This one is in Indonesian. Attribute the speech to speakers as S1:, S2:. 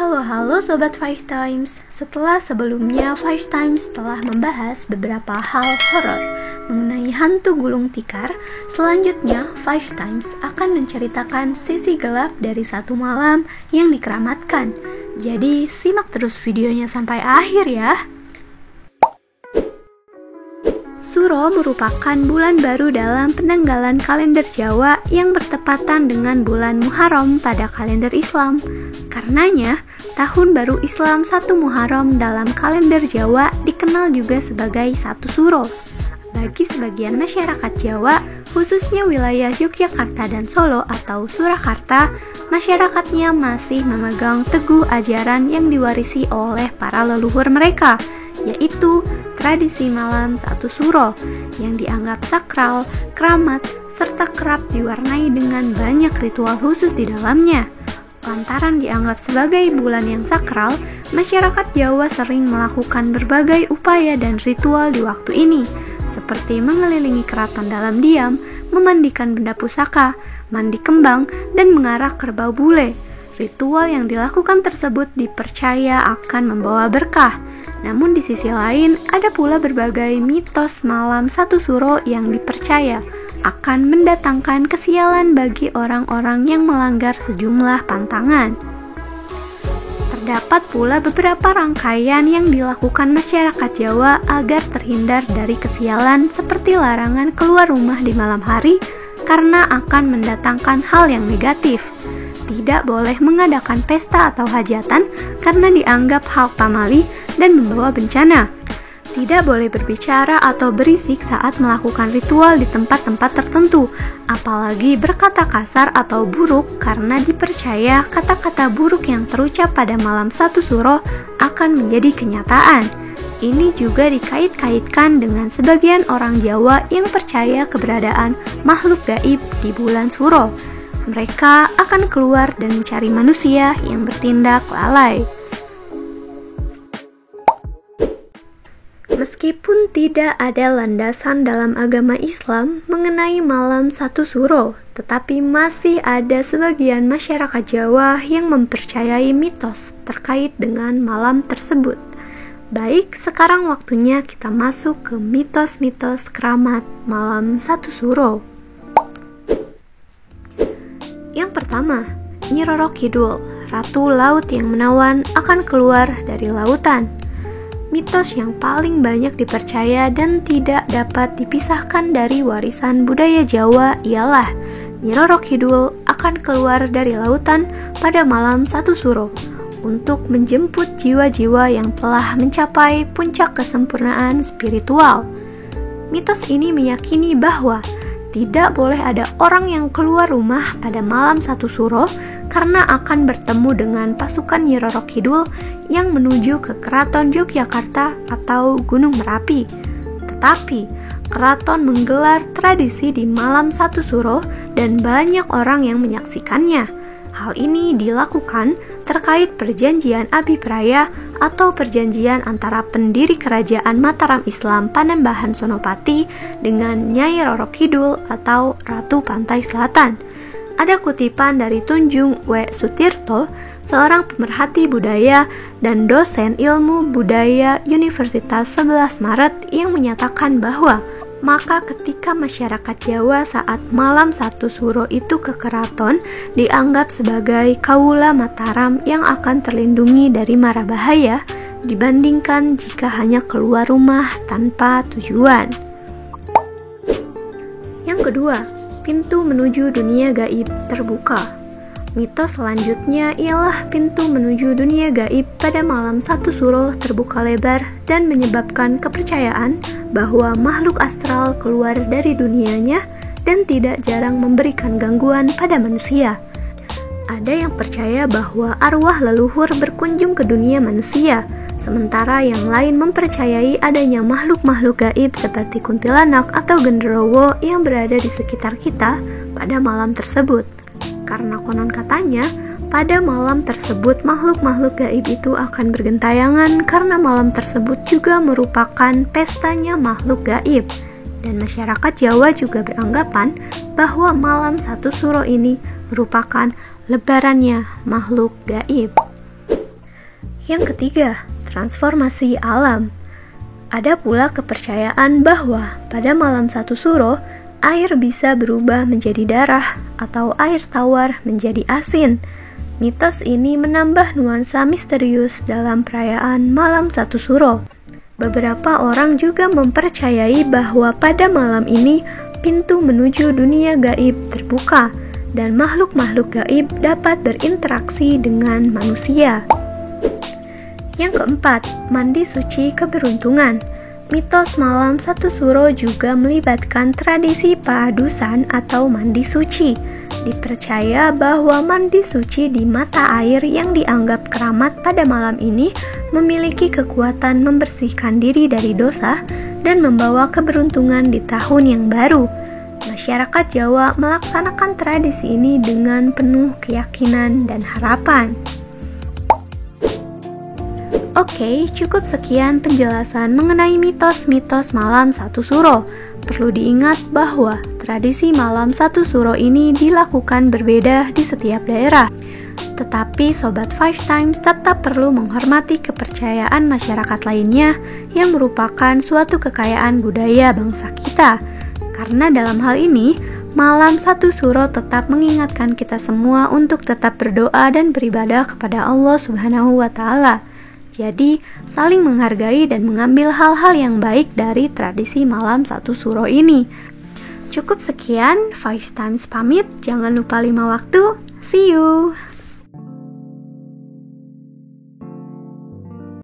S1: Halo Sobat Five Times. Setelah sebelumnya Five Times telah membahas beberapa hal horor mengenai hantu gulung tikar, selanjutnya Five Times akan menceritakan sisi gelap dari satu malam yang dikeramatkan. Jadi simak terus videonya sampai akhir ya. Suro merupakan bulan baru dalam penanggalan kalender Jawa yang bertepatan dengan bulan Muharram pada kalender Islam. Karenanya, tahun baru Islam 1 Muharram dalam kalender Jawa dikenal juga sebagai 1 Suro. Bagi sebagian masyarakat Jawa, khususnya wilayah Yogyakarta dan Solo atau Surakarta, masyarakatnya masih memegang teguh ajaran yang diwarisi oleh para leluhur mereka, yaitu tradisi malam 1 Suro yang dianggap sakral, keramat, serta kerap diwarnai dengan banyak ritual khusus di dalamnya. Lantaran dianggap sebagai bulan yang sakral, masyarakat Jawa sering melakukan berbagai upaya dan ritual di waktu ini, seperti mengelilingi keraton dalam diam, memandikan benda pusaka, mandi kembang, dan mengarah kerbau bule. Ritual yang dilakukan tersebut dipercaya akan membawa berkah. Namun di sisi lain, ada pula berbagai mitos malam 1 Suro yang dipercaya akan mendatangkan kesialan bagi orang-orang yang melanggar sejumlah pantangan. Terdapat pula beberapa rangkaian yang dilakukan masyarakat Jawa agar terhindar dari kesialan, seperti larangan keluar rumah di malam hari karena akan mendatangkan hal yang negatif. Tidak boleh mengadakan pesta atau hajatan karena dianggap hal pamali dan membawa bencana. Tidak boleh berbicara atau berisik saat melakukan ritual di tempat-tempat tertentu, apalagi berkata kasar atau buruk karena dipercaya kata-kata buruk yang terucap pada malam 1 Suro akan menjadi kenyataan. Ini juga dikait-kaitkan dengan sebagian orang Jawa yang percaya keberadaan makhluk gaib di bulan Suro. Mereka akan keluar dan mencari manusia yang bertindak lalai. Meskipun tidak ada landasan dalam agama Islam mengenai malam 1 Suro, tetapi masih ada sebagian masyarakat Jawa yang mempercayai mitos terkait dengan malam tersebut. Baik, sekarang waktunya kita masuk ke mitos-mitos keramat malam 1 Suro. Yang pertama, Nyi Roro Kidul, Ratu Laut yang menawan, akan keluar dari lautan. Mitos yang paling banyak dipercaya dan tidak dapat dipisahkan dari warisan budaya Jawa ialah Nyi Roro Kidul akan keluar dari lautan pada malam 1 Suro untuk menjemput jiwa-jiwa yang telah mencapai puncak kesempurnaan spiritual. Mitos ini meyakini bahwa tidak boleh ada orang yang keluar rumah pada malam 1 Suro karena akan bertemu dengan pasukan Nyi Roro Kidul yang menuju ke Keraton Yogyakarta atau Gunung Merapi. Tetapi, keraton menggelar tradisi di malam 1 Suro dan banyak orang yang menyaksikannya. Hal ini dilakukan terkait perjanjian Abipraya atau perjanjian antara pendiri kerajaan Mataram Islam Panembahan Sonopati dengan Nyai Roro Kidul atau Ratu Pantai Selatan. Ada kutipan dari Tunjung W. Sutirto, seorang pemerhati budaya dan dosen ilmu budaya Universitas 11 Maret yang menyatakan bahwa maka ketika masyarakat Jawa saat malam 1 Suro itu ke keraton dianggap sebagai kaula Mataram yang akan terlindungi dari mara bahaya dibandingkan jika hanya keluar rumah tanpa tujuan. Yang kedua, pintu menuju dunia gaib terbuka. Mitos selanjutnya ialah pintu menuju dunia gaib pada malam 1 Suro terbuka lebar dan menyebabkan kepercayaan bahwa makhluk astral keluar dari dunianya dan tidak jarang memberikan gangguan pada manusia. Ada yang percaya bahwa arwah leluhur berkunjung ke dunia manusia, sementara yang lain mempercayai adanya makhluk-makhluk gaib seperti kuntilanak atau genderuwo yang berada di sekitar kita pada malam tersebut. Karena konon katanya, pada malam tersebut makhluk-makhluk gaib itu akan bergentayangan karena malam tersebut juga merupakan pestanya makhluk gaib. Dan masyarakat Jawa juga beranggapan bahwa malam 1 Suro ini merupakan lebarannya makhluk gaib. Yang ketiga, transformasi alam. Ada pula kepercayaan bahwa pada malam 1 Suro, air bisa berubah menjadi darah atau air tawar menjadi asin. Mitos ini menambah nuansa misterius dalam perayaan malam 1 Suro. Beberapa orang juga mempercayai bahwa pada malam ini pintu menuju dunia gaib terbuka dan makhluk-makhluk gaib dapat berinteraksi dengan manusia. Yang keempat, mandi suci keberuntungan. Mitos malam 1 Suro juga melibatkan tradisi padusan atau mandi suci. Dipercaya bahwa mandi suci di mata air yang dianggap keramat pada malam ini memiliki kekuatan membersihkan diri dari dosa dan membawa keberuntungan di tahun yang baru. Masyarakat Jawa melaksanakan tradisi ini dengan penuh keyakinan dan harapan. Oke, cukup sekian penjelasan mengenai mitos-mitos malam 1 Suro. Perlu diingat bahwa tradisi malam 1 Suro ini dilakukan berbeda di setiap daerah. Tetapi Sobat 5 Times tetap perlu menghormati kepercayaan masyarakat lainnya yang merupakan suatu kekayaan budaya bangsa kita. Karena dalam hal ini, malam 1 Suro tetap mengingatkan kita semua untuk tetap berdoa dan beribadah kepada Allah Subhanahu wa Ta'ala. Jadi, saling menghargai dan mengambil hal-hal yang baik dari tradisi malam 1 Suro ini. Cukup sekian, 5 Times pamit, jangan lupa 5 waktu, see you!